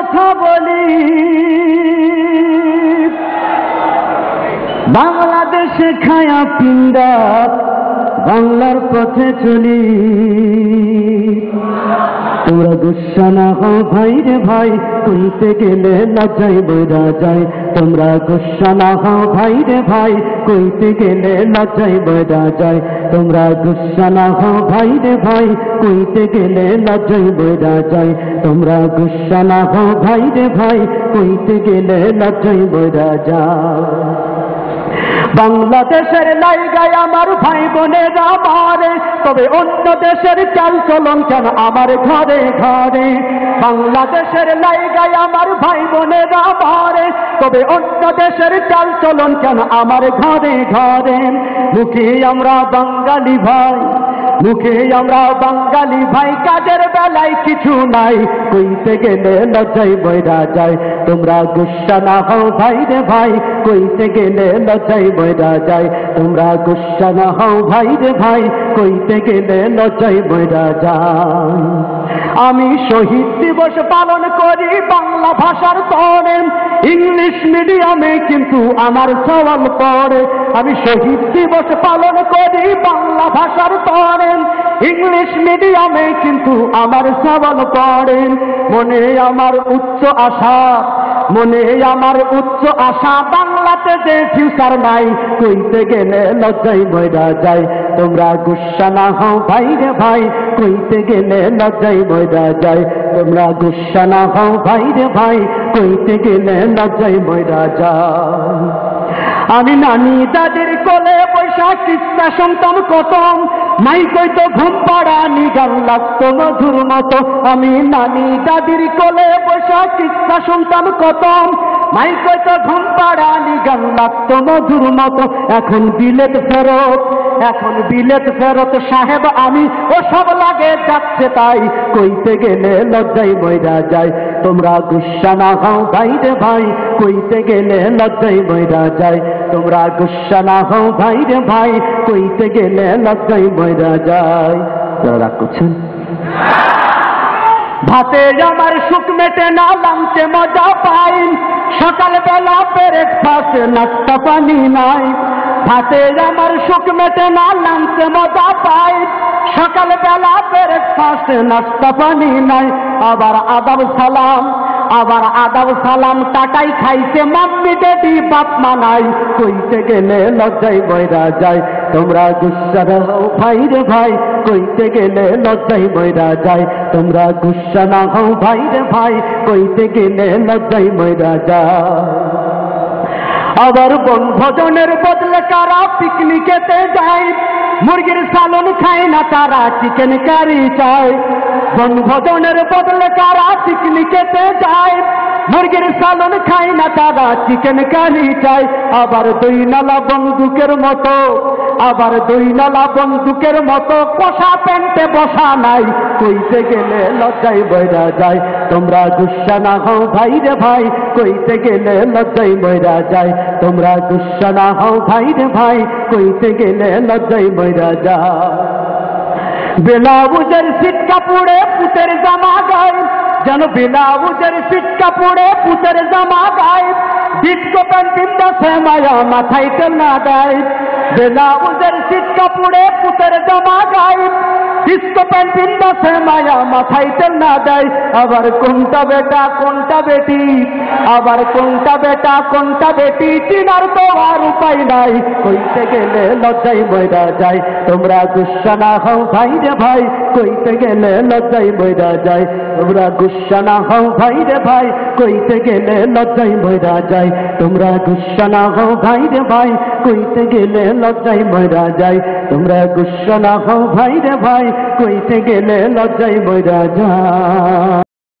কথা বলি, বাংলাদেশে খায়া পিণ্ডা বাংলার পথে চলি। তোমরা গুস্সা না হও ভাই রে ভাই, কইতে গেলে লজ্জায় বইরা যায়। তোমরা গুস্সা না হও ভাই রে ভাই, কইতে গেলে লজ্জায় বইরা যায়। তোমরা গুস্সা না হও ভাই রে ভাই, কইতে গেলে লজ্জায় বইরা যায়। তোমরা গুস্সা না হও ভাই রে ভাই, কইতে গেলে লজ্জায় বইরা যায়। বাংলাদেশের লাইগায় আমার ভাই বোনেরা মারে, তবে অন্য দেশের চাল চলন কেন আমার ঘরে ঘরে। বাংলাদেশের লাইগায় আমার ভাই বোনেরা মারে, তবে অন্য দেশের চাল চলন কেন আমার ঘরে ঘরে। মুখে আমরা বাঙালি ভাই, মুখে আমরা বাঙালি ভাই, কাজের বেলায় কিছু নাই, কইতে গেলে লজ্জায় বইরা যায়। তোমরা গুস্সা না হও ভাই রে ভাই, কইতে গেলে লজ্জায় বইরা যায়। তোমরা গুস্সা না হও ভাই রে ভাই, কইতে গেলে লজ্জায় বইরা যায়। আমি শহীদ দিবস পালন করি বাংলা ভাষার তরে, ইংলিশ মিডিয়ামে কিন্তু আমার সওয়াল পড়ে। আমি শহীদ দিবস পালন করি বাংলা ভাষার তরে, ইংলিশ মিডিয়ামে কিন্তু আমার সওয়াল পড়ে। মনে আমার উচ্চ আশা, মনে আমার উচ্চ আশা, বাংলাতে যে ফিউচার নাই, কইতে গেলে লজ্জায় বইরা যায়। তোমরা গুস্সা না হও ভাই রে ভাই, কইতে গেলে লজ্জায় বইরা যায়। তোমরা গুস্সা না হও ভাই রে ভাই, কইতে গেলে লজ্জায় বইরা যায়। আমি নানি দাদির কোলে বৈশা কিস্সা শুনতাম কত, মাই কইতো ঘুম পাড়ানি গান লাগতো মধুর মতো। আমি নানি দাদির কোলে বৈশা কিস্সা শুনতাম কত, মাই কইতো ঘুম পাড়ানি গান লাগতো মধুর মতো। এখন বিলেত ফেরত, এখন বিলেত ফেরত সাহেব আমি, ও সব লাগে যাচ্ছে তাই, কইতে গেলে লজ্জায় বইরা যায়। তোমরা গুস্সা না হও ভাই রে ভাই, কইতে গেলে লজ্জায় বইরা যায়। তোমরা গুস্সা না হও ভাই রে ভাই, কইতে গেলে লজ্জায় বইরা যায়। যারা রাগ করছেন, ভাতে আমার সুখ মেটে না, লাঞ্চে মজা পাই, সকালবেলা ব্রেকফাস্টে নাস্তা পানি নাই। ভাতে আমার সুখ মেটে না, লাঞ্চে মজা পাই, সকালবেলা ব্রেকফাস্টে নাস্তা পানি নাই। আবার আদাব সালাম, আবার আদাব সালাম, টাটাই খাইছে মাম্মি ডেডি বাপ মা নাই, কইতে গেলে লজ্জায় বইরা যায়। তোমরা গুস্সা না হও ভাই রে ভাই, কইতে গেলে লজ্জায় বইরা যায়। তোমরা গুস্সা না হও ভাই রে ভাই, কইতে গেলে লজ্জায় বইরা যায়। আবার বনভোজনের বদলে কারা পিকনিকেতে যায়, মুরগির সালন খায় না তারা চিকেন কারি চায়। বনভোজনের বদলে কারা পিকনিকেতে যায়, মুরগির সালন খায় না তারা চিকেন কারি চায়। আবার দুই নালা বন্দুকের মতো, আবার দুই নালা বন্দুকের মতো, কষা প্যান্টে বসা নাই, কইতে গেলে লজ্জায় বইরা যায়। তোমরা গুস্সা না হও ভাই রে ভাই, কইতে গেলে লজ্জায় বইরা যায়। তোমরা গুস্সা না হও ভাই রে ভাই, কইতে গেলে লজ্জায় বইরা যায়। ব্লাউজের সিট কাপড়ে পুতের জামা গায়ে, যেন ব্লাউজের সিট কাপড়ে পুতের জামা গায়ে, ডিস্কো প্যান্ট পিন্দাছে মায়া মাথায় তেল না দেয়। ব্লাউজের সিট কাপড়ে পুতের জামা গায়ে, ডিস্কো প্যান্ট পিন্দাছে মায়া মাথায় তেল না দেয়। আবার কোনটা বেটা কোনটা বেটি, আবার কোনটা বেটা কোনটা বেটি, চিনার তো আর উপায় নাই, কইতে গেলে লজ্জায় বইরা যায়। তোমরা গুস্সা না হও ভাই রে ভাই, কইতে গেলে লজ্জায় বইরা যায়। তোমরা গুস্সা না হও ভাই রে ভাই, কইতে গেলে লজ্জায় বইরা যায়। তোমরা গুস্সা না হও ভাই রে ভাই, কইতে গেলে লজ্জায় বইরা যায়। তোমরা গুস্সা না হও ভাই রে ভাই, কইতে গেলে লজ্জায় বইরা যায়।